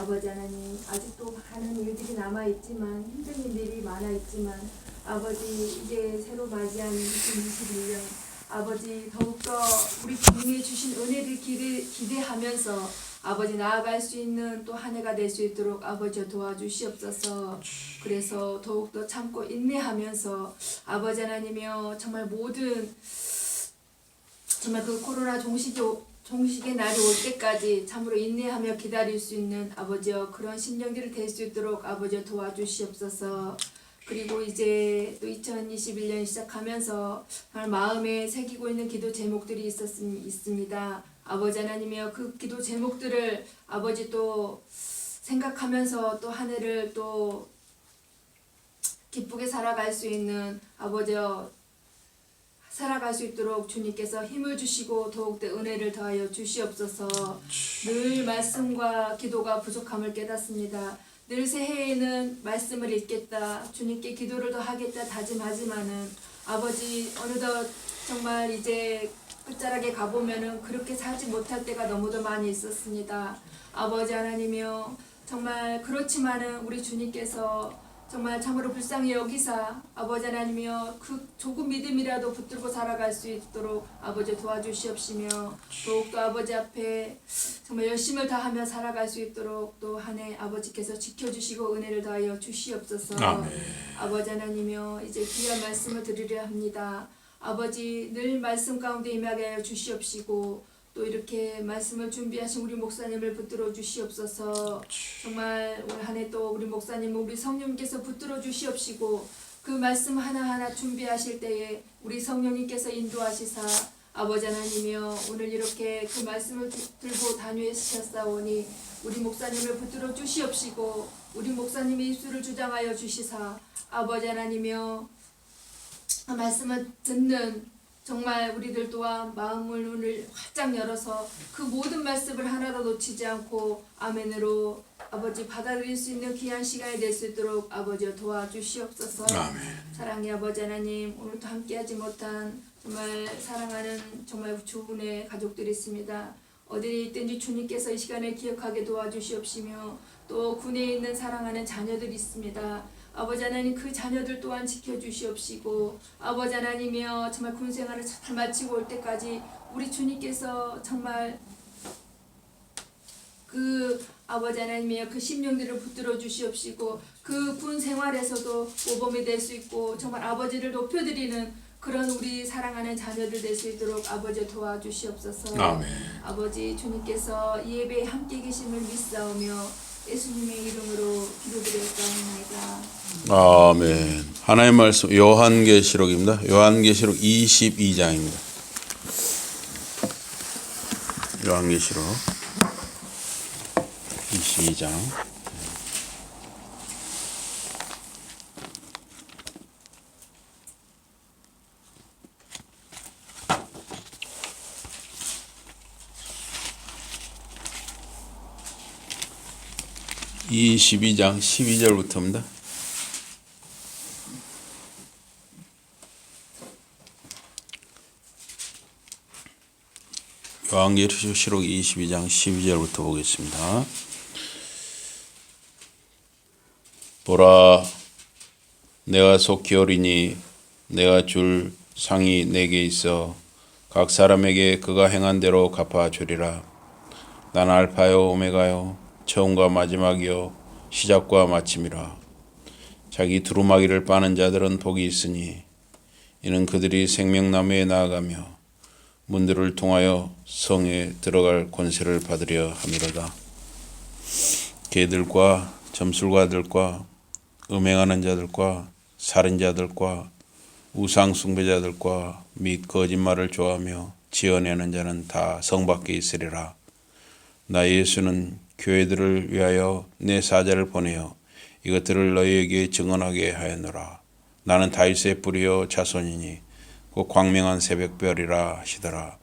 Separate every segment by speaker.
Speaker 1: 아버지 하나님, 아직도 많은 일들이 남아있지만, 힘든 일들이 많아있지만, 아버지 이제 새로 맞이한 2021년, 아버지 더욱더 우리 주님이 주신 은혜를 기대하면서 아버지 나아갈 수 있는 또 한 해가 될 수 있도록 아버지 도와주시옵소서. 그래서 더욱더 참고 인내하면서 아버지 하나님이여 정말 모든 정말 그 코로나 종식의 날이 올 때까지 참으로 인내하며 기다릴 수 있는 아버지여 그런 심령들이 될 수 있도록 아버지여 도와주시옵소서. 그리고 이제 또 2021년 시작하면서 정말 마음에 새기고 있는 기도 제목들이 있습니다. 아버지 하나님이여 그 기도 제목들을 아버지 또 생각하면서 또 한 해를 또 기쁘게 살아갈 수 있는 아버지여 살아갈 수 있도록 주님께서 힘을 주시고 더욱더 은혜를 더하여 주시옵소서. 늘 말씀과 기도가 부족함을 깨닫습니다. 늘 새해에는 말씀을 읽겠다, 주님께 기도를 더 하겠다 다짐하지만은 아버지 어느덧 정말 이제 끝자락에 가보면은 그렇게 살지 못할 때가 너무도 많이 있었습니다. 아버지 하나님이여 정말 그렇지만은 우리 주님께서 정말 참으로 불쌍히 여기사 아버지 하나님이여 그 조금 믿음이라도 붙들고 살아갈 수 있도록 아버지 도와주시옵시며 더욱더 아버지 앞에 정말 열심을 다하며 살아갈 수 있도록 또 한 해 아버지께서 지켜주시고 은혜를 더하여 주시옵소서. 아멘. 아버지 하나님이여 이제 귀한 말씀을 드리려 합니다. 아버지 늘 말씀 가운데 임하게 하여 주시옵시고 또 이렇게 말씀을 준비하신 우리 목사님을 붙들어 주시옵소서. 정말 올 한 해 또 우리 목사님 우리 성령님께서 붙들어 주시옵시고 그 말씀 하나하나 준비하실 때에 우리 성령님께서 인도하시사 아버지 하나님이여 오늘 이렇게 그 말씀을 들고 다니셨사오니 우리 목사님을 붙들어 주시옵시고 우리 목사님의 입술을 주장하여 주시사 아버지 하나님이여 말씀을 듣는 정말 우리들 또한 마음을 눈을 활짝 열어서 그 모든 말씀을 하나도 놓치지 않고 아멘으로 아버지 받아들일 수 있는 귀한 시간이 될 수 있도록 아버지 도와주시옵소서. 아멘. 사랑의 아버지 하나님 오늘도 함께하지 못한 정말 사랑하는 정말 두 분의 가족들이 있습니다. 어디에 있든지 주님께서 이 시간에 기억하게 도와주시옵시며 또 군에 있는 사랑하는 자녀들이 있습니다. 아버지 하나님 그 자녀들 또한 지켜주시옵시고 아버지 하나님이여 정말 군생활을 잘 마치고 올 때까지 우리 주님께서 정말 그 아버지 하나님이여 그 심령들을 붙들어 주시옵시고 그 군생활에서도 모범이 될 수 있고 정말 아버지를 높여드리는 그런 우리 사랑하는 자녀들 될 수 있도록 아버지 도와주시옵소서. 아멘. 아버지 주님께서 이 예배에 함께 계심을 믿사오며 예수님의 이름으로 기도드렸사옵나이다.
Speaker 2: 아멘. 하나님의 말씀 요한계시록입니다. 요한계시록 22장입니다. 요한계시록 22장. 이 22장 12절부터입니다. 요한계시록 22장 12절부터 보겠습니다. 보라, 내가 속히 오리니 내가 줄 상이 내게 있어 각 사람에게 그가 행한 대로 갚아주리라. 난 알파요 오메가요 처음과 마지막이요 시작과 마침이라. 자기 두루마기를 빠는 자들은 복이 있으니 이는 그들이 생명나무에 나아가며 문들을 통하여 성에 들어갈 권세를 받으려 함이로다. 개들과 점술가들과 음행하는 자들과 살인자들과 우상 숭배자들과 및 거짓말을 좋아하며 지어내는 자는 다 성 밖에 있으리라. 나 예수는 교회들을 위하여 내 사자를 보내어 이것들을 너희에게 증언하게 하였노라. 나는 다윗의 뿌리요 자손이니 곧 광명한 새벽별이라 하시더라.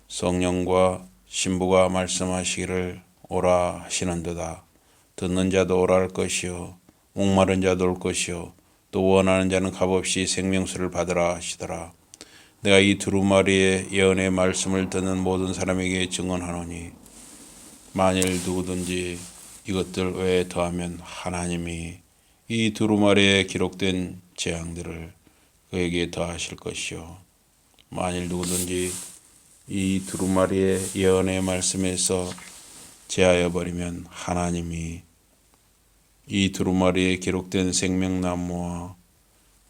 Speaker 2: 성령과 신부가 말씀하시기를 오라 하시는도다. 듣는 자도 오라 할 것이요 목마른 자도 올 것이요 또 원하는 자는 값없이 생명수를 받으라 하시더라. 내가 이 두루마리의 예언의 말씀을 듣는 모든 사람에게 증언하노니 만일 누구든지 이것들 외에 더하면 하나님이 이 두루마리에 기록된 재앙들을 그에게 더하실 것이요 만일 누구든지 이 두루마리의 예언의 말씀에서 제하여 버리면 하나님이 이 두루마리에 기록된 생명나무와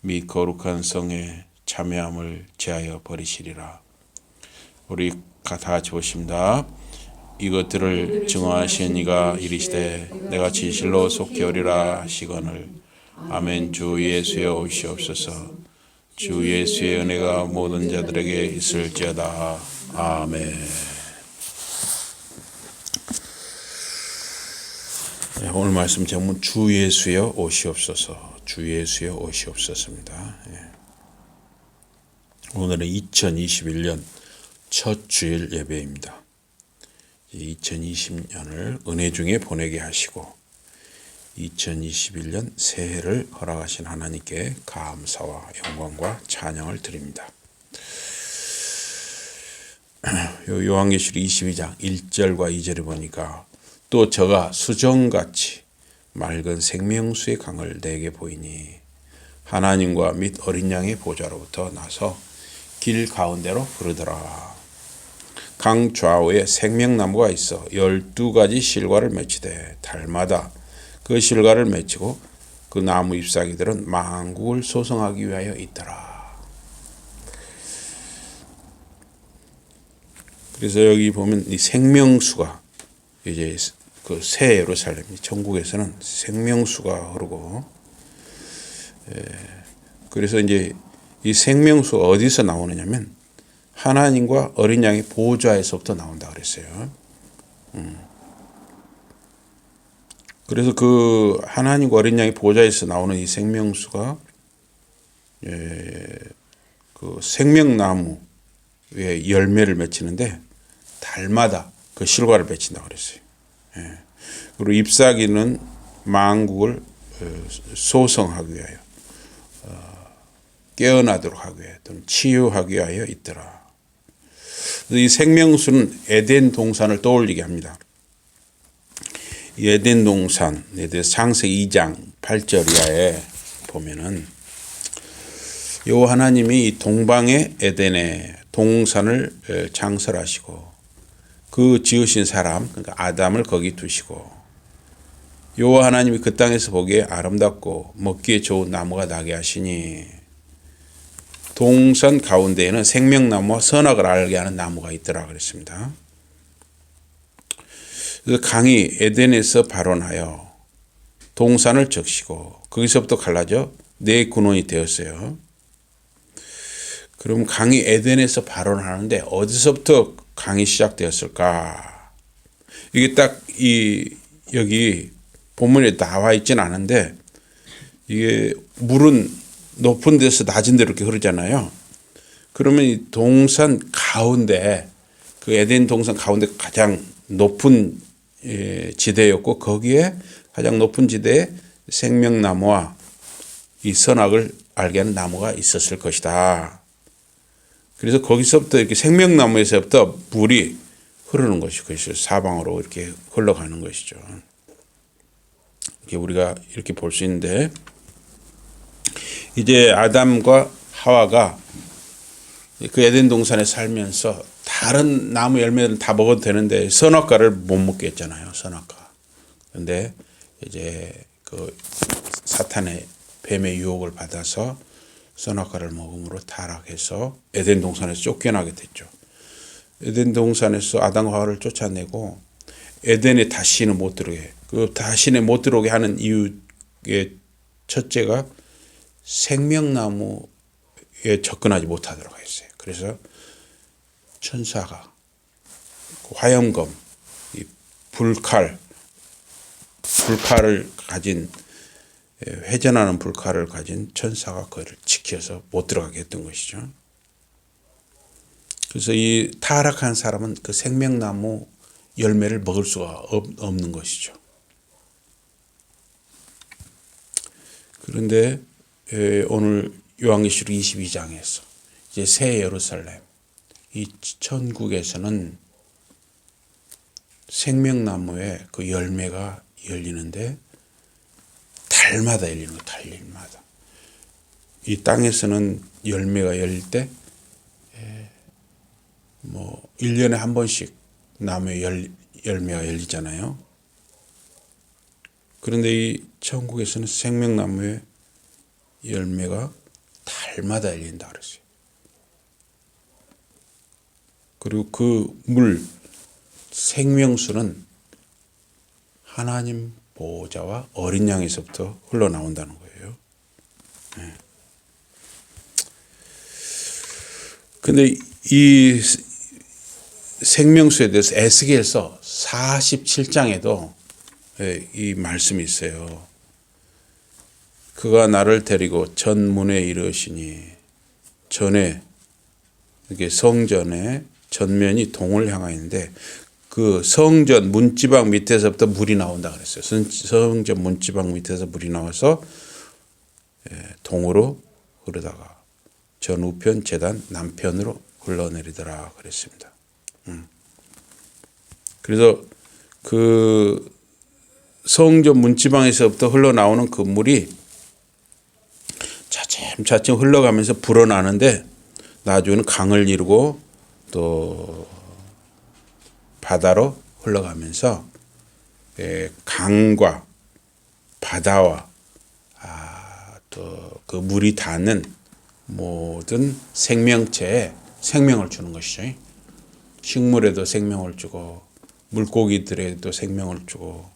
Speaker 2: 및 거룩한 성에 참여함을 제하여 버리시리라. 우리 다 같이 보십니다. 이것들을 증언하신 이가 이르시되 내가 진실로 속히 오리라 하시거늘 아멘. 주 예수여 오시옵소서. 주 예수의 은혜가 모든 자들에게 있을지어다. 아멘. 오늘 말씀 제목은 주 예수여 오시옵소서. 주 예수여 오시옵소서입니다. 오늘은 2021년 첫 주일 예배입니다. 2020년을 은혜 중에 보내게 하시고 2021년 새해를 허락하신 하나님께 감사와 영광과 찬양을 드립니다. 요한계시록 22장 1절과 2절에 보니까 또 저가 수정같이 맑은 생명수의 강을 내게 보이니 하나님과 및 어린 양의 보좌로부터 나서 길 가운데로 흐르더라. 강 좌우에 생명나무가 있어 12가지 실과를 맺히되 달마다 그 실과를 맺히고 그 나무 잎사귀들은 만국을 소성하기 위하여 있더라. 그래서 여기 보면 이 생명수가 이제 그 새 예루살렘, 천국에서는 생명수가 흐르고, 그래서 이제 이 생명수가 어디서 나오느냐면 하나님과 어린 양의 보좌에서부터 나온다 그랬어요. 그래서 그 하나님과 어린 양의 보좌에서 나오는 이 생명수가 그 생명나무에 열매를 맺히는데 달마다 그 실과를 맺힌다 그랬어요. 그리고 잎사귀는 만국을 소성하기 위하여 깨어나도록 하기 위하여 또는 치유하기 위하여 있더라. 이 생명수는 에덴 동산을 떠올리게 합니다. 이 에덴 동산에 대해서 창세기 2장 8절 이하에 보면은 요 하나님이 이 동방의 에덴에 동산을 창설하시고 그 지으신 사람 그러니까 아담을 거기 두시고 요 하나님이 그 땅에서 보기에 아름답고 먹기에 좋은 나무가 나게 하시니 동산 가운데에는 생명나무와 선악을 알게 하는 나무가 있더라 그랬습니다. 그 강이 에덴에서 발원하여 동산을 적시고 거기서부터 갈라져 네 근원이 되었어요. 그럼 강이 에덴에서 발원하는데 어디서부터 강이 시작되었을까? 이게 딱 여기 본문에 나와 있지는 않은데 이게 물은 높은 데서 낮은 데로 이렇게 흐르잖아요. 그러면 이 동산 가운데 그 에덴 동산 가운데 가장 높은 지대였고 거기에 가장 높은 지대에 생명나무와 이 선악을 알게 하는 나무가 있었을 것이다. 그래서 거기서부터 이렇게 생명나무에서부터 물이 흐르는 것이 그것이 사방으로 이렇게 흘러가는 것이죠. 이렇게 우리가 이렇게 볼 수 있는데 이제 아담과 하와가 그 에덴 동산에 살면서 다른 나무 열매들은 다 먹어도 되는데 선악과를 못 먹게 했잖아요. 선악과. 그런데 이제 그 사탄의 뱀의 유혹을 받아서 선악과를 먹음으로 타락해서 에덴 동산에서 쫓겨나게 됐죠. 에덴 동산에서 아담과 하와를 쫓아내고 에덴에 다시는 못 들어오게. 그 다시는 못 들어오게 하는 이유의 첫째가 생명나무에 접근하지 못하도록 했어요. 그래서 천사가 화염검, 이 불칼을 가진 회전하는 불칼을 가진 천사가 그를 지켜서 못 들어가게 했던 것이죠. 그래서 이 타락한 사람은 그 생명나무 열매를 먹을 수가 없는 것이죠. 그런데 오늘 요한계시록 22장에서 이제 새 예루살렘 이 천국에서는 생명나무에 그 열매가 열리는데 달마다 열리는 거예요. 달마다. 이 땅에서는 열매가 열릴 때 뭐 1년에 한 번씩 나무에 열매가 열리잖아요. 그런데 이 천국에서는 생명나무에 열매가 달마다 열린다 그랬어요. 그리고 그 물, 생명수는 하나님 보호자와 어린 양에서부터 흘러나온다는 거예요. 근데 이 생명수에 대해서 에스겔서 47장에도 이 말씀이 있어요. 그가 나를 데리고 전문에 이르시니 전에 이게 성전의 전면이 동을 향하여 있는데 그 성전 문지방 밑에서부터 물이 나온다 그랬어요. 성전 문지방 밑에서 물이 나와서 동으로 흐르다가 전 우편 제단 남편으로 흘러내리더라 그랬습니다. 그래서 그 성전 문지방에서부터 흘러나오는 그 물이 차츰차츰 흘러가면서 불어나는데 나중에는 강을 이루고 또 바다로 흘러가면서 강과 바다와 또 그 물이 닿는 모든 생명체에 생명을 주는 것이죠. 식물에도 생명을 주고 물고기들에도 생명을 주고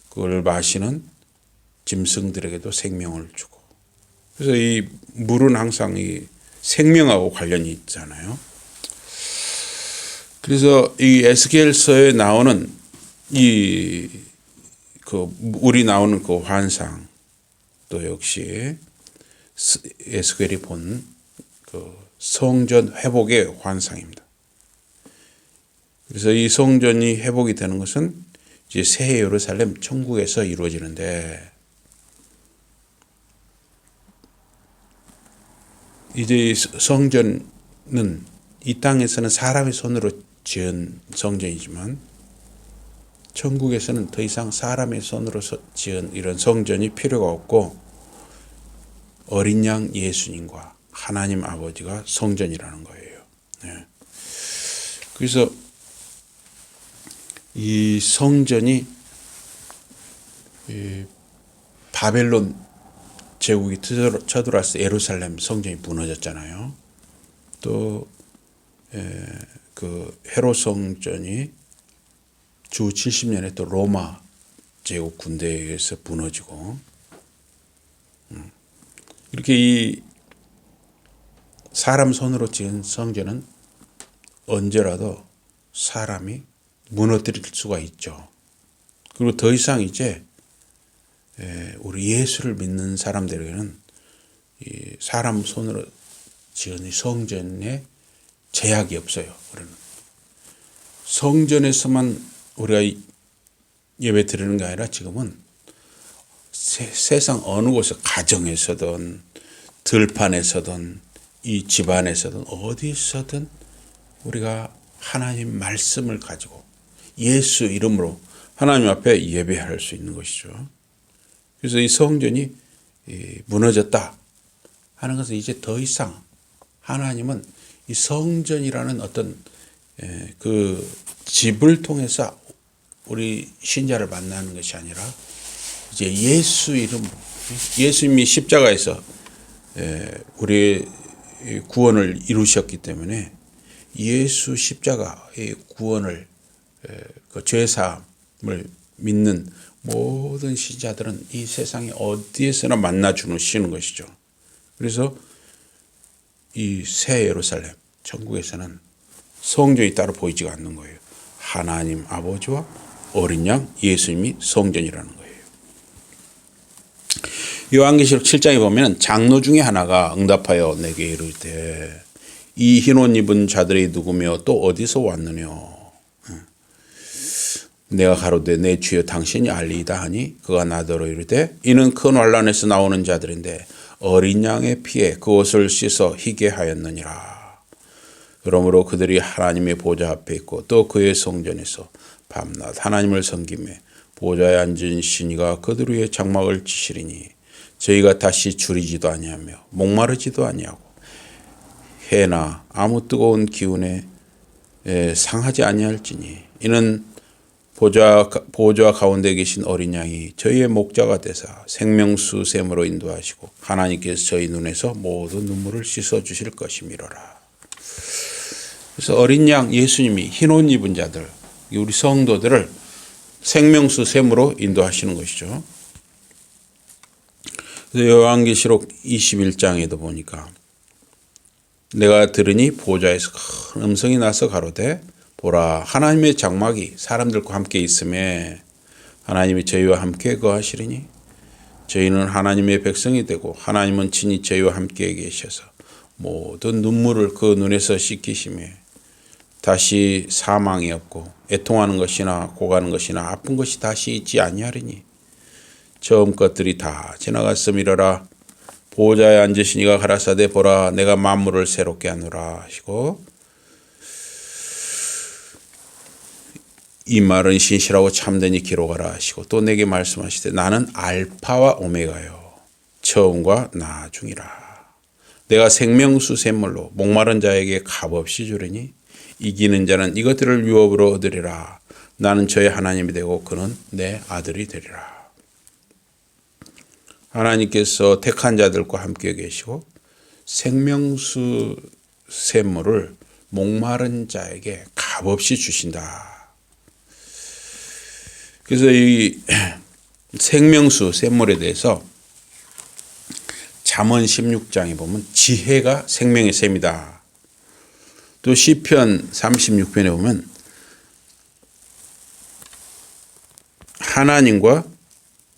Speaker 2: 그걸 마시는 짐승들에게도 생명을 주고 그래서 이 물은 항상 이 생명하고 관련이 있잖아요. 그래서 이 에스겔서에 나오는 그 물이 나오는 그 환상 또 역시 에스겔이 본 그 성전 회복의 환상입니다. 그래서 이 성전이 회복이 되는 것은 이제 새 예루살렘 천국에서 이루어지는데 이제 이 성전은 이 땅에서는 사람의 손으로 지은 성전이지만 천국에서는 더 이상 사람의 손으로 지은 이런 성전이 필요가 없고 어린 양 예수님과 하나님 아버지가 성전이라는 거예요. 네. 그래서 이 성전이 바벨론 제국이 쳐들어와서 예루살렘 성전이 무너졌잖아요. 또 그 헤롯 성전이 주 70년에 또 로마 제국 군대에 의해서 무너지고 이렇게 이 사람 손으로 지은 성전은 언제라도 사람이 무너뜨릴 수가 있죠. 그리고 더 이상 이제 우리 예수를 믿는 사람들에게는 이 사람 손으로 지은 이 성전에 제약이 없어요. 그러면 성전에서만 우리가 예배 드리는 게 아니라 지금은 세상 어느 곳에 가정에서든 들판에서든 이 집안에서든 어디서든 우리가 하나님 말씀을 가지고 예수 이름으로 하나님 앞에 예배할 수 있는 것이죠. 그래서 이 성전이 무너졌다 하는 것은 이제 더 이상 하나님은 이 성전이라는 어떤 그 집을 통해서 우리 신자를 만나는 것이 아니라 이제 예수 이름으로 예수님이 십자가에서 우리의 구원을 이루셨기 때문에 예수 십자가의 구원을 그 죄사함을 믿는 모든 신자들은 이 세상에 어디에서나 만나 주시는 것이죠. 그래서 이 새 예루살렘 천국에서는 성전이 따로 보이지가 않는 거예요. 하나님 아버지와 어린 양 예수님이 성전이라는 거예요. 요한계시록 7장에 보면 장로 중에 하나가 응답하여 내게 이르되 이 흰 옷 입은 자들이 누구며 또 어디서 왔느냐. 내가 가로되 내 주여 당신이 알리이다 하니 그가 나더러 이르되 이는 큰 환난에서 나오는 자들인데 어린 양의 피에 그 옷을 씻어 희게 하였느니라. 그러므로 그들이 하나님의 보좌 앞에 있고 또 그의 성전에서 밤낮 하나님을 섬기며 보좌에 앉은 신이가 그들 위에 장막을 치시리니 저희가 다시 줄이지도 아니하며 목마르지도 아니하고 해나 아무 뜨거운 기운에 상하지 아니할지니 이는 보좌 가운데 계신 어린 양이 저희의 목자가 되사 생명수 샘으로 인도하시고 하나님께서 저희 눈에서 모든 눈물을 씻어 주실 것이미로라. 그래서 어린 양 예수님이 흰 옷 입은 자들, 우리 성도들을 생명수 샘으로 인도하시는 것이죠. 그래서 요한계시록 21장에도 보니까 내가 들으니 보좌에서 큰 음성이 나서 가로되 보라 하나님의 장막이 사람들과 함께 있음에 하나님이 저희와 함께 거하시리니 저희는 하나님의 백성이 되고 하나님은 친히 저희와 함께 계셔서 모든 눈물을 그 눈에서 씻기시며 다시 사망이 없고 애통하는 것이나 고가는 것이나 아픈 것이 다시 있지 아니하리니 처음 것들이 다 지나갔음이러라. 보좌에 앉으시니가 가라사대 보라 내가 만물을 새롭게 하노라 하시고 이 말은 신실하고 참되니 기록하라 하시고 또 내게 말씀하시되 나는 알파와 오메가요 처음과 나중이라. 내가 생명수 샘물로 목마른 자에게 값없이 주리니 이기는 자는 이것들을 유업으로 얻으리라. 나는 저의 하나님이 되고 그는 내 아들이 되리라. 하나님께서 택한 자들과 함께 계시고 생명수 샘물을 목마른 자에게 값없이 주신다. 그래서 이 생명수 샘물에 대해서 잠언 16장에 보면 지혜가 생명의 샘이다. 또 시편 36편에 보면 하나님과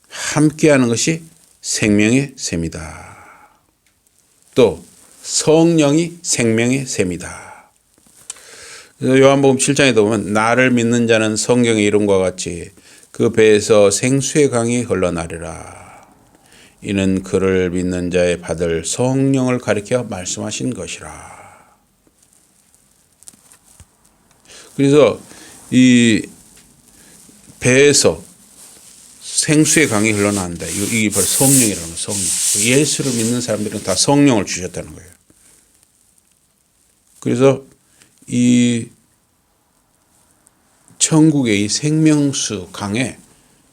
Speaker 2: 함께하는 것이 생명의 샘이다. 또 성령이 생명의 샘이다. 그래서 요한복음 7장에도 보면 나를 믿는 자는 성경의 이름과 같이 그 배에서 생수의 강이 흘러나리라. 이는 그를 믿는 자의 받을 성령을 가리켜 말씀하신 것이라. 그래서 이 배에서 생수의 강이 흘러나온다. 이게 바로 성령이라는 거예요. 성령. 예수를 믿는 사람들은 다 성령을 주셨다는 거예요. 그래서 이 천국의 이 생명수 강에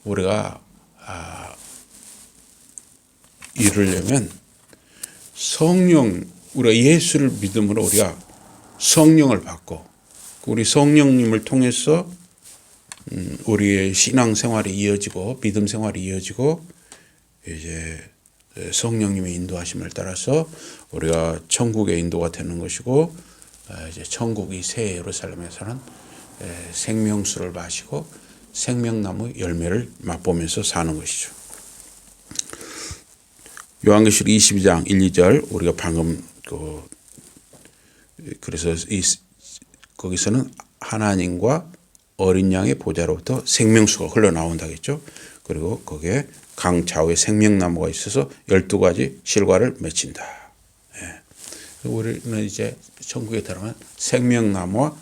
Speaker 2: 우리가 이르려면 우리가 예수를 믿음으로 우리가 성령을 받고 우리 성령님을 통해서 우리의 신앙 생활이 이어지고 믿음 생활이 이어지고 이제 성령님의 인도하심을 따라서 우리가 천국의 인도가 되는 것이고 이제 천국이 새 예루살렘에서는 생명수를 마시고 생명나무 열매를 맛보면서 사는 것이죠. 요한계시록 22장 1, 2절 우리가 방금 그래서 거기서는 하나님과 어린 양의 보좌로부터 생명수가 흘러나온다겠죠. 그리고 거기에 강 좌우에 생명나무가 있어서 12가지 실과를 맺힌다. 우리는 이제 천국에 들어가면 생명나무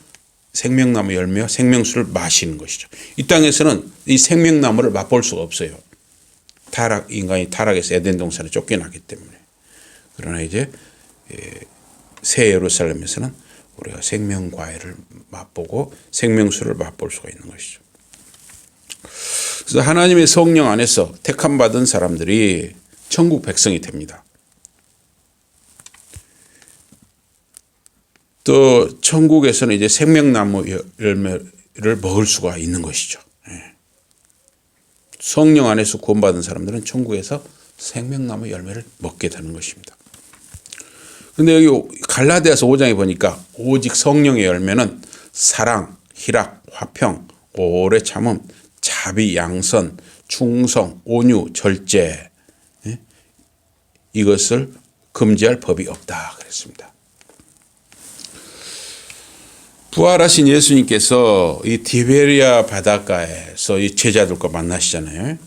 Speaker 2: 열매와 생명수를 마시는 것이죠. 이 땅에서는 이 생명나무를 맛볼 수가 없어요. 인간이 타락해서 에덴 동산에 쫓겨나기 때문에. 그러나 이제 새 예루살렘에서는 우리가 생명과일을 맛보고 생명수를 맛볼 수가 있는 것이죠. 그래서 하나님의 성령 안에서 택함 받은 사람들이 천국 백성이 됩니다. 또 천국에서는 이제 생명나무 열매를 먹을 수가 있는 것이죠. 성령 안에서 구원받은 사람들은 천국에서 생명나무 열매를 먹게 되는 것입니다. 근데 여기 갈라디아서 5장에 보니까 오직 성령의 열매는 사랑, 희락, 화평, 오래 참음, 자비, 양선, 충성, 온유, 절제 이것을 금지할 법이 없다 그랬습니다. 부활하신 예수님께서 이 디베리아 바닷가에서 이 제자들과 만나시잖아요.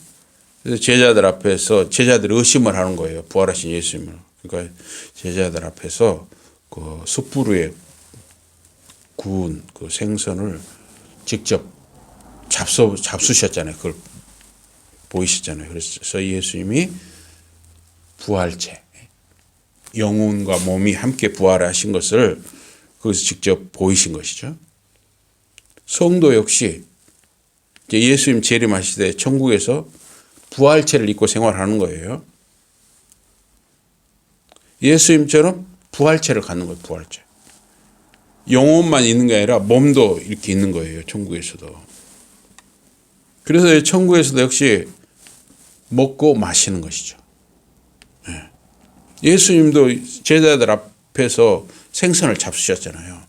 Speaker 2: 그래서 제자들 앞에서 제자들이 의심을 하는 거예요. 부활하신 예수님을. 그러니까 제자들 앞에서 그 숯불 위에 구운 그 생선을 직접 잡수셨잖아요. 그걸 보이셨잖아요. 그래서 예수님이 부활체, 영혼과 몸이 함께 부활하신 것을 거기서 직접 보이신 것이죠. 성도 역시 이제 예수님 재림하실 때 천국에서 부활체를 입고 생활하는 거예요. 예수님처럼 부활체를 갖는 거예요. 부활체. 영혼만 있는 게 아니라 몸도 이렇게 있는 거예요. 천국에서도. 그래서 천국에서도 역시 먹고 마시는 것이죠. 예수님도 제자들 앞에서 생선을 잡수셨잖아요.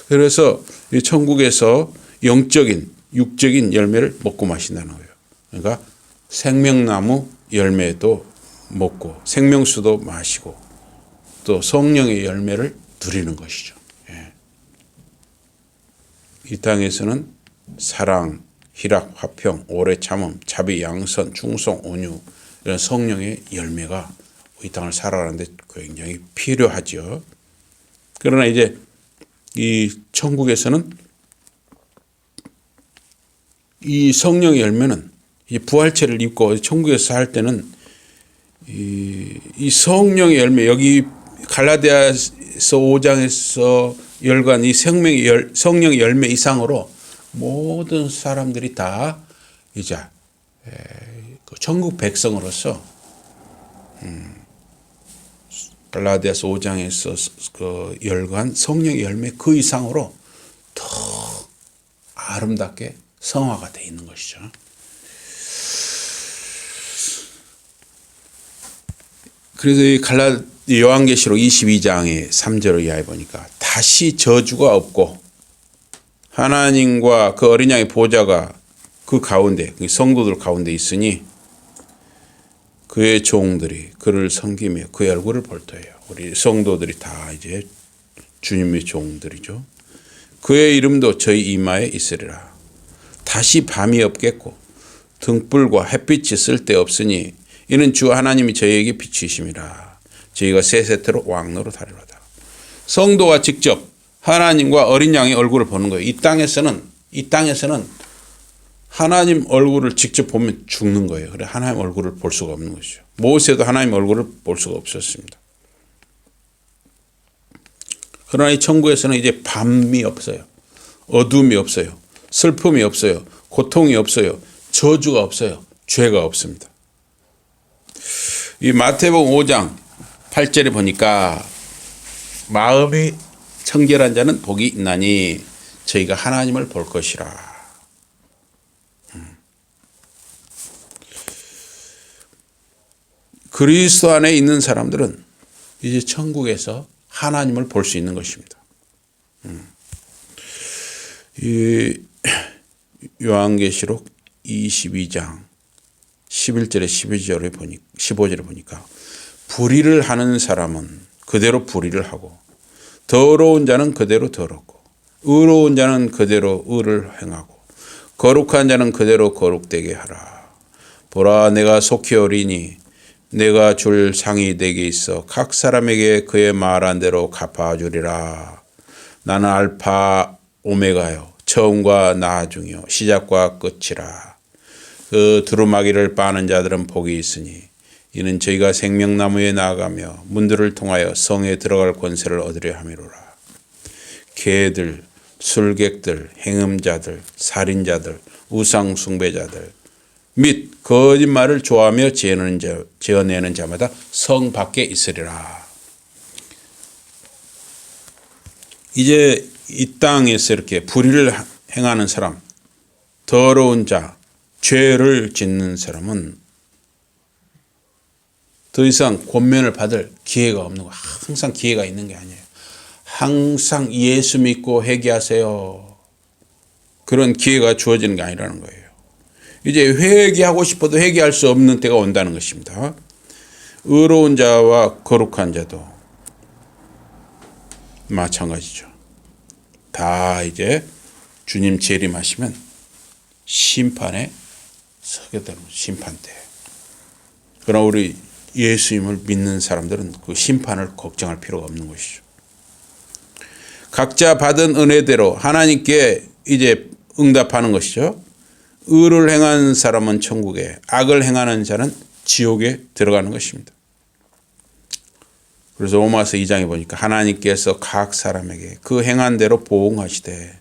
Speaker 2: 그래서 이 천국에서 영적인, 육적인 열매를 먹고 마신다는 거예요. 그러니까 생명나무 열매도 먹고 생명수도 마시고 또 성령의 열매를 누리는 것이죠. 이 땅에서는 사랑, 희락, 화평, 오래 참음, 자비, 양선, 충성, 온유 이런 성령의 열매가 이 땅을 살아가는데 굉장히 필요하죠. 그러나 이제 이 천국에서는 이 성령의 열매는 이 부활체를 입고 천국에서 살 때는 이 성령의 열매, 여기 갈라디아서 5장에서 열관 이 성령의 열매 이상으로 모든 사람들이 다 이제 천국 백성으로서 갈라디아서 5장에서 그 열관 성령의 열매 그 이상으로 더 아름답게 성화가 되어 있는 것이죠. 그래서 이 요한계시록 22장의 3절을 이하에 보니까 다시 저주가 없고 하나님과 그 어린 양의 보좌가 그 가운데 성도들 가운데 있으니 그의 종들이 그를 섬기며 그의 얼굴을 볼 터예요. 우리 성도들이 다 이제 주님의 종들이죠. 그의 이름도 저희 이마에 있으리라. 다시 밤이 없겠고 등불과 햇빛이 쓸데없으니 이는 주 하나님이 저희에게 빛이심이라. 저희가 새 세태로 왕노릇하리로다. 성도가 직접 하나님과 어린 양의 얼굴을 보는 거예요. 이 땅에서는 하나님 얼굴을 직접 보면 죽는 거예요. 그래 하나님 얼굴을 볼 수가 없는 것이죠. 모세도 하나님 얼굴을 볼 수가 없었습니다. 그러나 이 천국에서는 이제 밤이 없어요. 어둠이 없어요. 슬픔이 없어요. 고통이 없어요. 저주가 없어요. 죄가 없습니다. 이 마태복음 5장 8절에 보니까 마음이 청결한 자는 복이 있나니 저희가 하나님을 볼 것이라. 그리스도 안에 있는 사람들은 이제 천국에서 하나님을 볼 수 있는 것입니다. 이 요한계시록 22장 11절에 15절에 보니까 불의를 하는 사람은 그대로 불의를 하고 더러운 자는 그대로 더럽고 의로운 자는 그대로 의를 행하고 거룩한 자는 그대로 거룩되게 하라. 보라 내가 속히 오리니 내가 줄 상이 내게 있어 각 사람에게 그의 말한 대로 갚아주리라. 나는 알파 오메가요 처음과 나중이요 시작과 끝이라. 그 두루마기를 빠는 자들은 복이 있으니 이는 저희가 생명나무에 나아가며 문들을 통하여 성에 들어갈 권세를 얻으려 함이로라. 개들, 술객들, 행음자들, 살인자들, 우상숭배자들 및 거짓말을 좋아하며 지어내는 자마다 성 밖에 있으리라. 이제 이 땅에서 이렇게 불의를 행하는 사람, 더러운 자, 죄를 짓는 사람은 더 이상 권면을 받을 기회가 없는 거예요. 항상 기회가 있는 게 아니에요. 항상 예수 믿고 회개하세요. 그런 기회가 주어지는 게 아니라는 거예요. 이제 회개하고 싶어도 회개할 수 없는 때가 온다는 것입니다. 의로운 자와 거룩한 자도 마찬가지죠. 다 이제 주님 재림하시면 심판에 서게 되는 심판대. 그러나 우리 예수님을 믿는 사람들은 그 심판을 걱정할 필요가 없는 것이죠. 각자 받은 은혜대로 하나님께 이제 응답하는 것이죠. 의를 행하는 사람은 천국에, 악을 행하는 자는 지옥에 들어가는 것입니다. 그래서 로마서 2장에 보니까 하나님께서 각 사람에게 그 행한 대로 보응하시되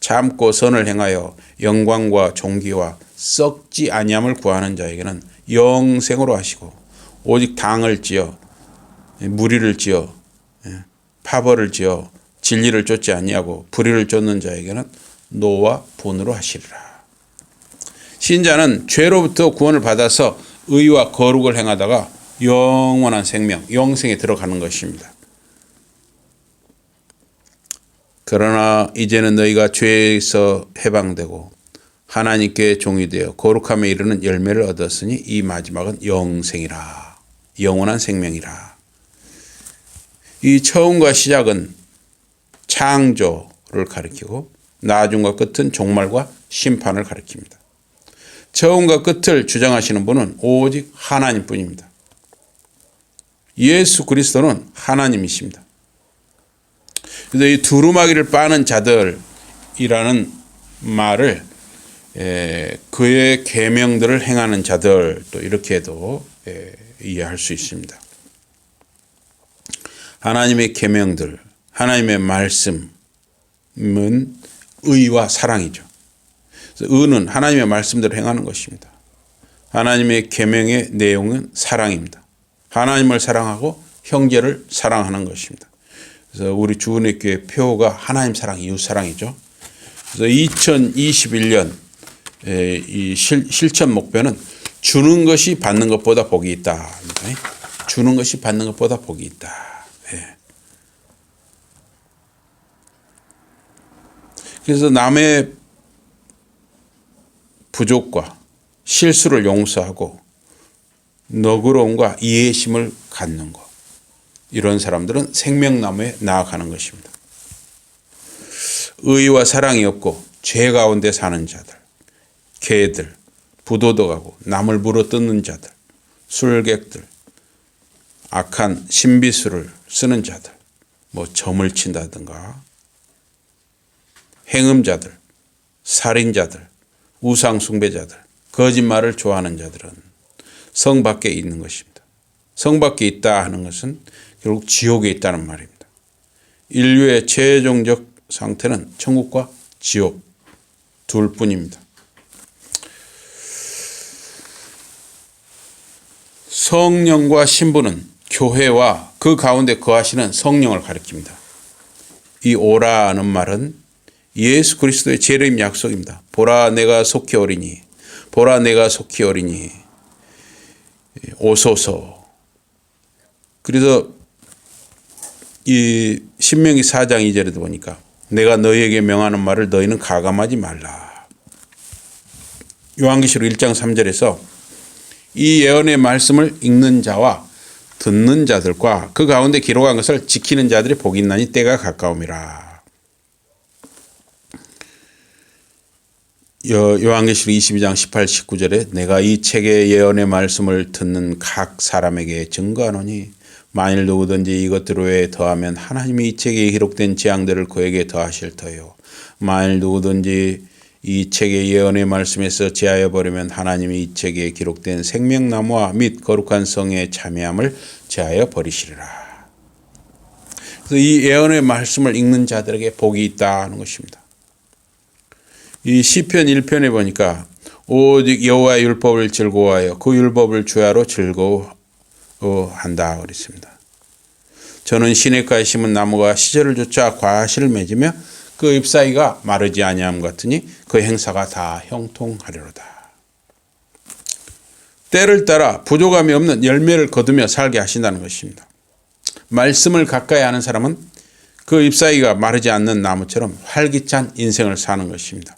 Speaker 2: 참고 선을 행하여 영광과 존귀와 썩지 아니함을 구하는 자에게는 영생으로 하시고, 오직 당을 지어 무리를 지어 파벌을 지어 진리를 쫓지 아니하고 불의를 쫓는 자에게는 노와 분으로 하시리라. 신자는 죄로부터 구원을 받아서 의와 거룩을 행하다가 영원한 생명, 영생에 들어가는 것입니다. 그러나 이제는 너희가 죄에서 해방되고 하나님께 종이 되어 거룩함에 이르는 열매를 얻었으니 이 마지막은 영생이라, 영원한 생명이라. 이 처음과 시작은 창조를 가리키고 나중과 끝은 종말과 심판을 가리킵니다. 처음과 끝을 주장하시는 분은 오직 하나님뿐입니다. 예수 그리스도는 하나님이십니다. 그래서 이 두루마기를 빠는 자들이라는 말을 그의 계명들을 행하는 자들, 또 이렇게도 이해할 수 있습니다. 하나님의 계명들, 하나님의 말씀은 의와 사랑이죠. 그래서 의는 하나님의 말씀대로 행하는 것입니다. 하나님의 계명의 내용은 사랑입니다. 하나님을 사랑하고 형제를 사랑하는 것입니다. 그래서 우리 주은혜교회 표가 하나님 사랑, 이웃 사랑이죠. 그래서 2021년 이 실천 목표는 주는 것이 받는 것보다 복이 있다. 주는 것이 받는 것보다 복이 있다. 그래서 남의 부족과 실수를 용서하고 너그러움과 이해심을 갖는 것, 이런 사람들은 생명나무에 나아가는 것입니다. 의와 사랑이 없고 죄 가운데 사는 자들, 개들, 부도덕하고 남을 물어뜯는 자들, 술객들, 악한 신비술을 쓰는 자들, 점을 친다든가 행음자들, 살인자들, 우상숭배자들, 거짓말을 좋아하는 자들은 성 밖에 있는 것입니다. 성 밖에 있다 하는 것은 결국 지옥에 있다는 말입니다. 인류의 최종적 상태는 천국과 지옥 둘 뿐입니다. 성령과 신부는 교회와 그 가운데 거하시는 성령을 가리킵니다. 이 오라는 말은 예수 그리스도의 재림 약속입니다. 보라 내가 속히 오리니, 보라 내가 속히 오리니 오소서. 그래서 이 신명기 4장 2절에도 보니까 내가 너희에게 명하는 말을 너희는 가감하지 말라. 요한계시록 1장 3절에서 이 예언의 말씀을 읽는 자와 듣는 자들과 그 가운데 기록한 것을 지키는 자들이 복이 있나니 때가 가까움이라. 요한계시록 22장 18, 19절에 내가 이 책의 예언의 말씀을 듣는 각 사람에게 증거하노니 만일 누구든지 이것들 외에 더하면 하나님이 이 책에 기록된 재앙들을 그에게 더하실 터요. 만일 누구든지 이 책의 예언의 말씀에서 제하여 버리면 하나님이 이 책에 기록된 생명나무와 및 거룩한 성에 참여함을 제하여 버리시리라. 그래서 이 예언의 말씀을 읽는 자들에게 복이 있다는 것입니다. 이 시편 1편에 보니까 오직 여호와의 율법을 즐거워하여 그 율법을 주야로 즐거워한다 그랬습니다. 저는 시냇가에 심은 나무가 시절을 쫓아 과실을 맺으며 그 잎사귀가 마르지 아니함 같으니 그 행사가 다 형통하리로다. 때를 따라 부족함이 없는 열매를 거두며 살게 하신다는 것입니다. 말씀을 가까이 하는 사람은 그 잎사귀가 마르지 않는 나무처럼 활기찬 인생을 사는 것입니다.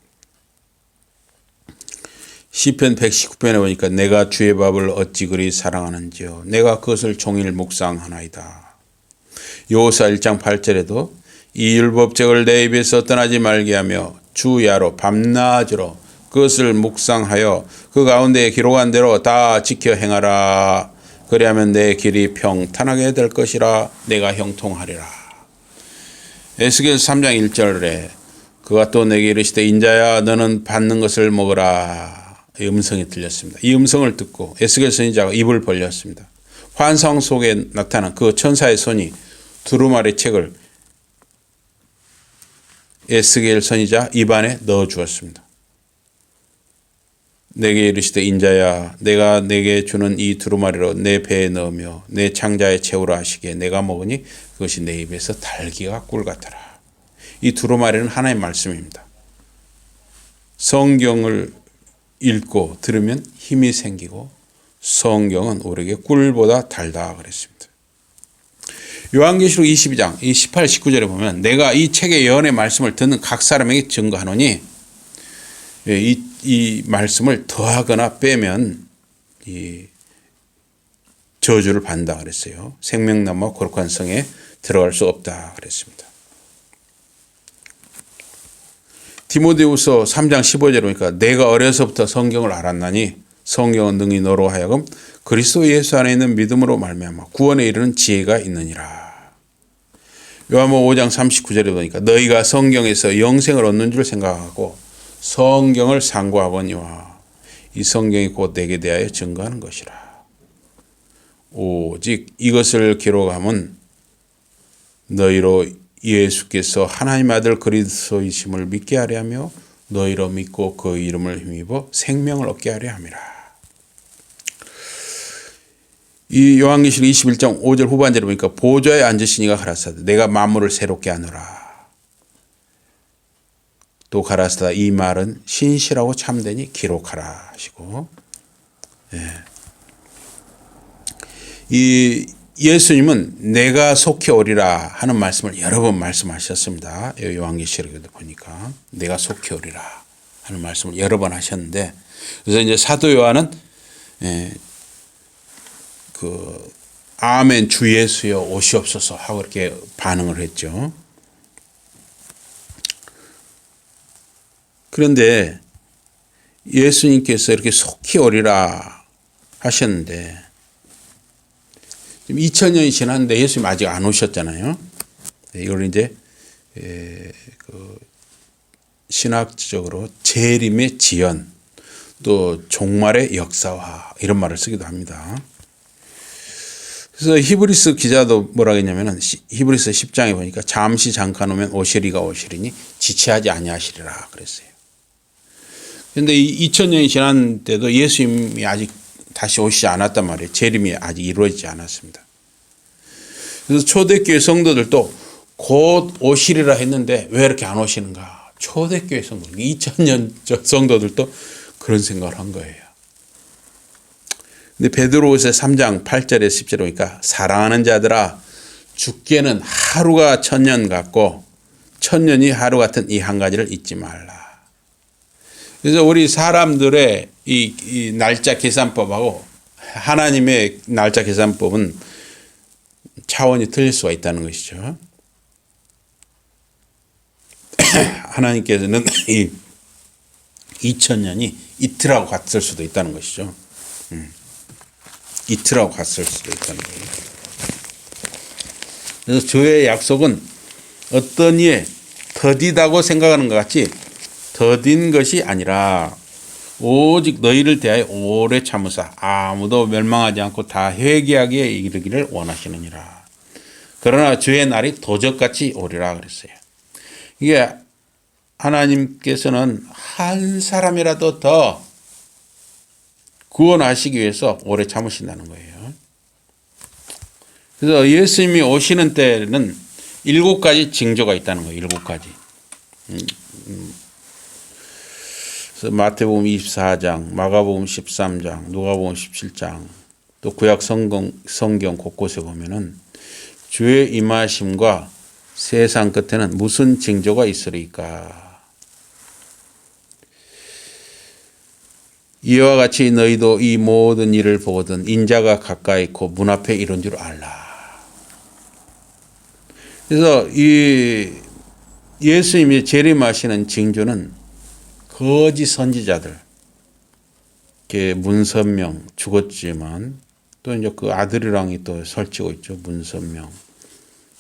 Speaker 2: 시편 119편에 보니까 내가 주의 법을 어찌 그리 사랑하는지요. 내가 그것을 종일 묵상하나이다. 여호수아 1장 8절에도 이 율법책을 내 입에서 떠나지 말게 하며 주야로 밤낮으로 그것을 묵상하여 그 가운데 기록한 대로 다 지켜 행하라. 그리하면 내 길이 평탄하게 될 것이라. 내가 형통하리라. 에스겔 3장 1절에 그가 또 내게 이르시되 인자야 너는 받는 것을 먹으라. 이 음성이 들렸습니다. 이 음성을 듣고 에스겔 선지자가 입을 벌렸습니다. 환상 속에 나타난 그 천사의 손이 두루마리 책을 에스겔 선지자 입안에 넣어 주었습니다. 내게 이르시되 인자야 내가 내게 주는 이 두루마리로 내 배에 넣으며 내 창자에 채우라 하시기에 내가 먹으니 그것이 내 입에서 달기가 꿀 같더라. 이 두루마리는 하나님의 말씀입니다. 성경을 읽고 들으면 힘이 생기고 성경은 우리에게 꿀보다 달다 그랬습니다. 요한계시록 22장 이 18, 19절에 보면 내가 이 책의 예언의 말씀을 듣는 각 사람에게 증거하노니 이 말씀을 더하거나 빼면 이 저주를 받는다 그랬어요. 생명나무와 거룩한 성에 들어갈 수 없다 그랬습니다. 디모데후서 3장 15절에 보니까 내가 어려서부터 성경을 알았나니 성경은 능히 너로 하여금 그리스도 예수 안에 있는 믿음으로 말미암아 구원에 이르는 지혜가 있느니라. 요한복음 5장 39절에 보니까 너희가 성경에서 영생을 얻는 줄 생각하고 성경을 상고하거니와 이 성경이 곧 내게 대하여 증거하는 것이라. 오직 이것을 기록함은 너희로 예수께서 하나님 아들 그리스도이심을 믿게 하려 하며 너희로 믿고 그 이름을 힘입어 생명을 얻게 하려 함이라. 이 요한계시록 21장 5절 후반절에 보니까 보좌에 앉으신 이가 가라사대 내가 만물을 새롭게 하노라. 또 가라사대 이 말은 신실하고 참되니 기록하라 하시고 이 예수님은 내가 속히 오리라 하는 말씀을 여러 번 말씀하셨습니다. 요한계시록에도 보니까 내가 속히 오리라 하는 말씀을 여러 번 하셨는데 그래서 이제 사도 요한은 그 아멘 주 예수여 오시옵소서 하고 이렇게 반응을 했죠. 그런데 예수님께서 이렇게 속히 오리라 하셨는데 지금 2000년이 지났는데 예수님 아직 안 오셨잖아요. 이걸 이제 그 신학적으로 재림의 지연 또 종말의 역사화 이런 말을 쓰기도 합니다. 그래서 히브리서 기자도 뭐라고 했냐면은 히브리서 10장에 보니까 잠시 잠깐 오면 오시리가 오시리니 지체하지 아니하시리라 그랬어요. 그런데 이 2000년이 지났는데도 예수님이 아직 다시 오시지 않았단 말이에요. 재림이 아직 이루어지지 않았습니다. 그래서 초대교회 성도들도 곧 오시리라 했는데 왜 이렇게 안 오시는가. 초대교회 성도들 2000년 성도들도 그런 생각을 한 거예요. 근데 베드로후서 3장 8절에 10절에 보니까 사랑하는 자들아 죽게는 하루가 1000년 같고 1000년이 하루 같은 이 한 가지를 잊지 말라. 그래서 우리 사람들의 이 날짜 계산법하고 하나님의 날짜 계산법은 차원이 틀릴 수가 있다는 것이죠. 하나님께서는 이 2000년이 이틀하고 같을 수도 있다는 것이죠. 이틀하고 같을 수도 있다는 거예요. 그래서 주의 약속은 어떤 이에 더디다고 생각하는 것 같이 더딘 것이 아니라 오직 너희를 대하여 오래 참으사 아무도 멸망하지 않고 다 회개하기에 이르기를 원하시느니라. 그러나 주의 날이 도적같이 오리라 그랬어요. 이게 하나님께서는 한 사람이라도 더 구원하시기 위해서 오래 참으신다는 거예요. 그래서 예수님이 오시는 때는 7가지 징조가 있다는 거예요. 7가지. 그래서 마태복음 24장, 마가복음 13장, 누가복음 17장, 또 구약 성경 곳곳에 보면은 주의 임하심과 세상 끝에는 무슨 징조가 있으리까? 이와 같이 너희도 이 모든 일을 보거든 인자가 가까이 있고 문 앞에 이른 줄 알라. 그래서 이 예수님이 재림하시는 징조는 거짓 선지자들, 문선명 죽었지만 또 이제 그 아들이랑이 또 설치고 있죠. 문선명.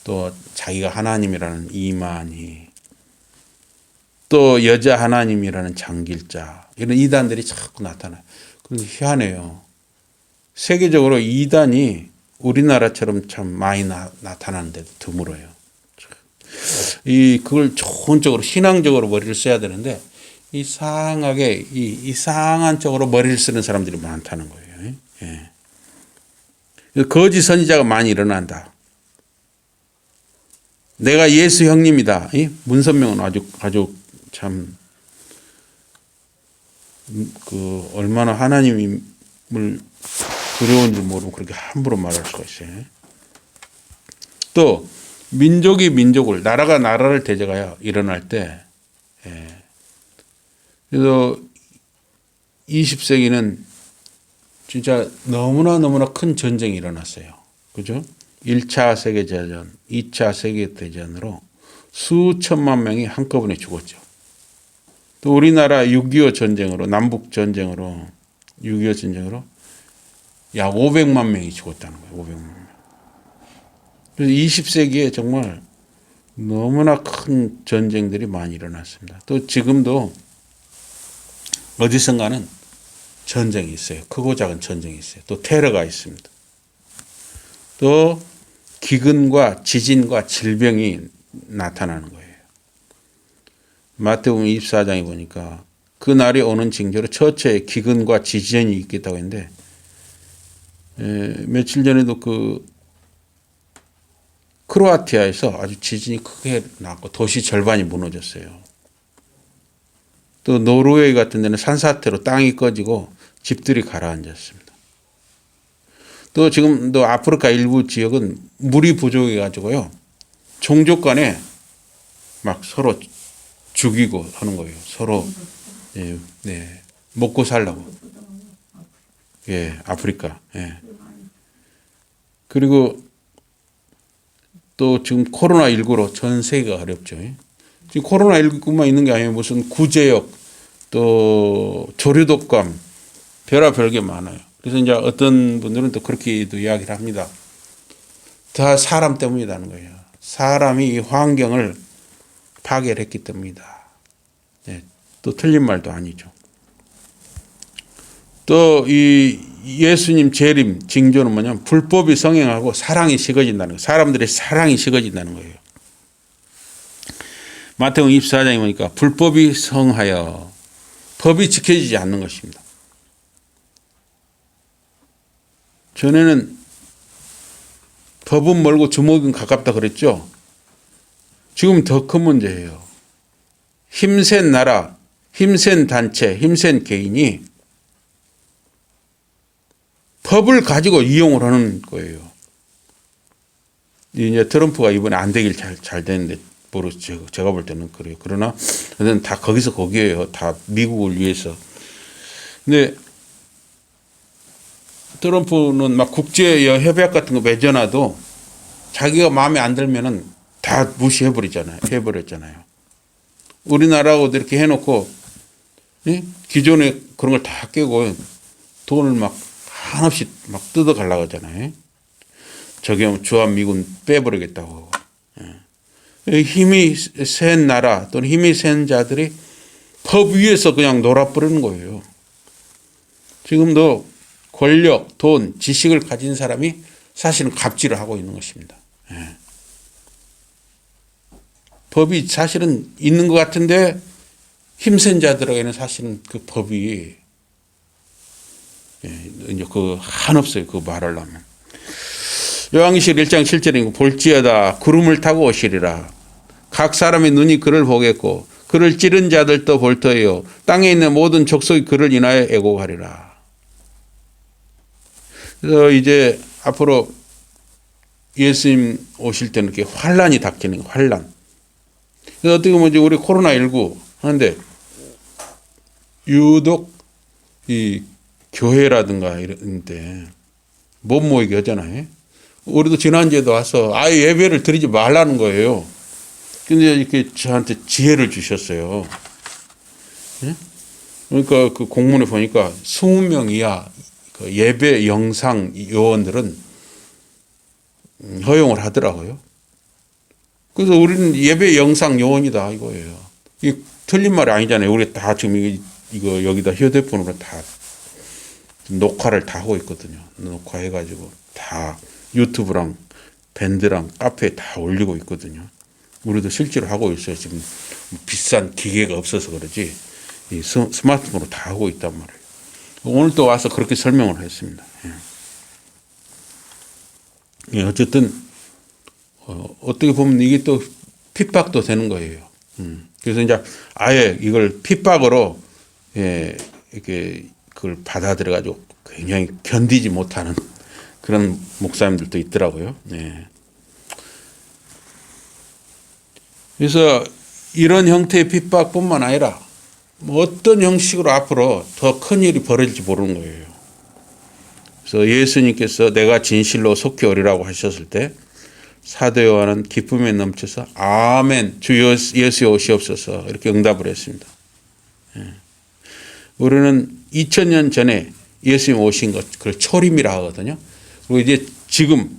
Speaker 2: 또 자기가 하나님이라는 이만희. 또 여자 하나님이라는 장길자 이런 이단들이 자꾸 나타나요. 그런데 희한해요. 세계적으로 이단이 우리나라처럼 참 많이 나타나는데도 드물어요. 그걸 좋은 쪽으로 신앙적으로 머리를 써야 되는데 이상하게 이상한 쪽으로 머리를 쓰는 사람들이 많다는 거예요. 예. 거짓 선지자가 많이 일어난다. 내가 예수 형님이다. 문선명은 아주 참 얼마나 하나님을 두려운 줄 모르고 그렇게 함부로 말할 수가 있어요. 또 민족이 민족을 나라가 나라를 대적하여 일어날 때 그래서 20세기는 진짜 너무나 큰 전쟁이 일어났어요. 그죠? 1차 세계대전, 2차 세계대전으로 수천만 명이 한꺼번에 죽었죠. 또 우리나라 6.25 전쟁으로, 남북 전쟁으로, 6.25 전쟁으로 약 500만 명이 죽었다는 거예요. 500만 명. 그래서 20세기에 정말 너무나 큰 전쟁들이 많이 일어났습니다. 또 지금도 어디선가는 전쟁이 있어요. 크고 작은 전쟁이 있어요. 또 테러가 있습니다. 또 기근과 지진과 질병이 나타나는 거예요. 마태복음 24장에 보니까 그 날이 오는 징조로 처처에 기근과 지진이 있겠다고 했는데 며칠 전에도 크로아티아에서 아주 지진이 크게 났고 도시 절반이 무너졌어요. 또 노르웨이 같은 데는 산사태로 땅이 꺼지고 집들이 가라앉았습니다. 또 지금 또 아프리카 일부 지역은 물이 부족해 가지고요. 종족 간에 막 서로 죽이고 하는 거예요. 서로 먹고 살라고. 아프리카. 그리고 또 지금 코로나19로 전 세계가 어렵죠. 지금 코로나19만 있는 게 아니에요. 무슨 구제역, 또 조류독감, 별의별 게 많아요. 그래서 이제 어떤 분들은 또 그렇게도 이야기를 합니다. 다 사람 때문이라는 거예요. 사람이 이 환경을 파괴를 했기 때문이다. 또 틀린 말도 아니죠. 또 이 예수님 재림 징조는 뭐냐면 불법이 성행하고 사랑이 식어진다는 거예요. 사람들의 사랑이 식어진다는 거예요. 마태복음 24장에 보니까 불법이 성하여 법이 지켜지지 않는 것입니다. 전에는 법은 멀고 주먹은 가깝다 그랬죠. 지금 더 큰 문제예요. 힘센 나라, 힘센 단체, 힘센 개인이 법을 가지고 이용을 하는 거예요. 이제 트럼프가 이번에 안 되길 잘 됐는데 제가 볼 때는 그래요. 그러나 다 거기서 거기에요. 다 미국을 위해서. 근데 트럼프는 막 국제 협약 같은 거 맺어놔도 자기가 마음에 안 들면은 다 해버렸잖아요. 우리나라하고도 이렇게 해놓고 기존에 그런 걸 다 깨고 돈을 막 한없이 막 뜯어가려고 하잖아요. 저게 주한미군 빼버리겠다고. 힘이 센 나라 또는 힘이 센 자들이 법 위에서 그냥 놀아버리는 거예요. 지금도 권력, 돈, 지식을 가진 사람이 사실은 갑질을 하고 있는 것입니다. 법이 사실은 있는 것 같은데 힘센 자들에게는 사실은 그 법이 이제 한없어요. 그 말하려면. 요한계시록 1장 7절에 볼지어다 구름을 타고 오시리라. 각 사람의 눈이 그를 보겠고 그를 찌른 자들도 볼 터이요 땅에 있는 모든 족속이 그를 인하여 애곡하리라. 그래서 이제 앞으로 예수님 오실 때는 이렇게 환란이 닥치는 거예요. 환란. 그래서 어떻게 보면 우리 코로나19 하는데 유독 이 교회라든가 이런 데 못 모이게 하잖아요. 우리도 지난주에도 와서 아예 예배를 드리지 말라는 거예요. 근데 이렇게 저한테 지혜를 주셨어요. 그러니까 그 공문에 보니까 20명 이하 그 예배 영상 요원들은 허용을 하더라고요. 그래서 우리는 예배 영상 요원이다 이거예요. 이 틀린 말이 아니잖아요. 우리 다 지금 이거 여기다 휴대폰으로 다 녹화를 다 하고 있거든요. 녹화해가지고 다 유튜브랑 밴드랑 카페에 다 올리고 있거든요. 우리도 실제로 하고 있어요. 지금 비싼 기계가 없어서 그러지 이 스마트폰으로 다 하고 있단 말이에요. 오늘 또 와서 그렇게 설명을 했습니다. 예, 어쨌든 어떻게 보면 이게 또 핍박도 되는 거예요. 그래서 이제 아예 이걸 핍박으로 이렇게 그걸 받아들여 가지고 굉장히 견디지 못하는 그런 목사님들도 있더라고요. 네. 그래서 이런 형태의 핍박뿐만 아니라 뭐 어떤 형식으로 앞으로 더 큰 일이 벌어질지 모르는 거예요. 그래서 예수님께서 내가 진실로 속히 오리라고 하셨을 때 사도 요한은 기쁨에 넘쳐서 아멘 주 예수여 오시옵소서 이렇게 응답을 했습니다. 우리는 2000년 전에 예수님 오신 것 그걸 초림이라 하거든요. 그리고 이제 지금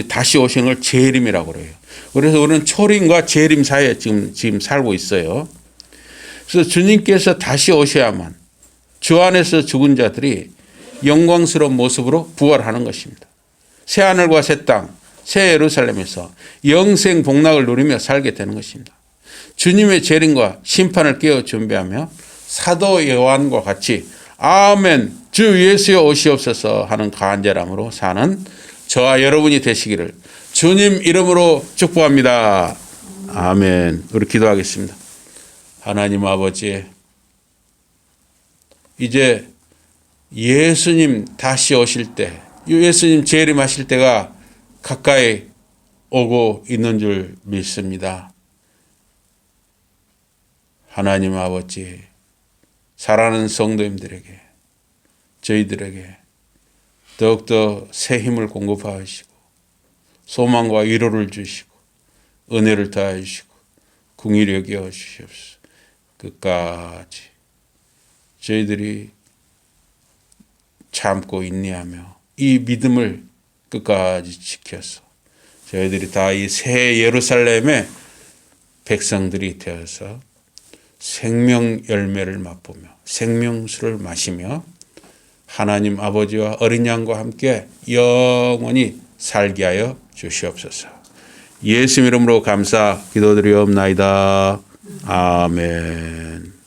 Speaker 2: 다시 오신 걸 재림이라고 그래요. 그래서 우리는 초림과 재림 사이에 지금 살고 있어요. 그래서 주님께서 다시 오셔야만 주 안에서 죽은 자들이 영광스러운 모습으로 부활하는 것입니다. 새 하늘과 새 땅, 새 예루살렘에서 영생 복락을 누리며 살게 되는 것입니다. 주님의 재림과 심판을 깨어 준비하며 사도 요한과 같이 아멘 주 예수여 오시옵소서 하는 간절함으로 사는 저와 여러분이 되시기를 주님 이름으로 축복합니다. 아멘. 우리 기도하겠습니다. 하나님 아버지, 이제 예수님 다시 오실 때, 예수님 재림하실 때가 가까이 오고 있는 줄 믿습니다. 하나님 아버지, 사랑하는 성도님들에게, 저희들에게 더욱더 새 힘을 공급하시고 소망과 위로를 주시고 은혜를 더하여 주시고 긍휼히 여겨 주시옵소서. 끝까지 저희들이 참고 인내하며 이 믿음을 끝까지 지켜서 저희들이 다 이 새 예루살렘의 백성들이 되어서 생명 열매를 맛보며 생명수를 마시며 하나님 아버지와 어린 양과 함께 영원히 살게 하여 주시옵소서. 예수 이름으로 감사 기도드리옵나이다. 아멘.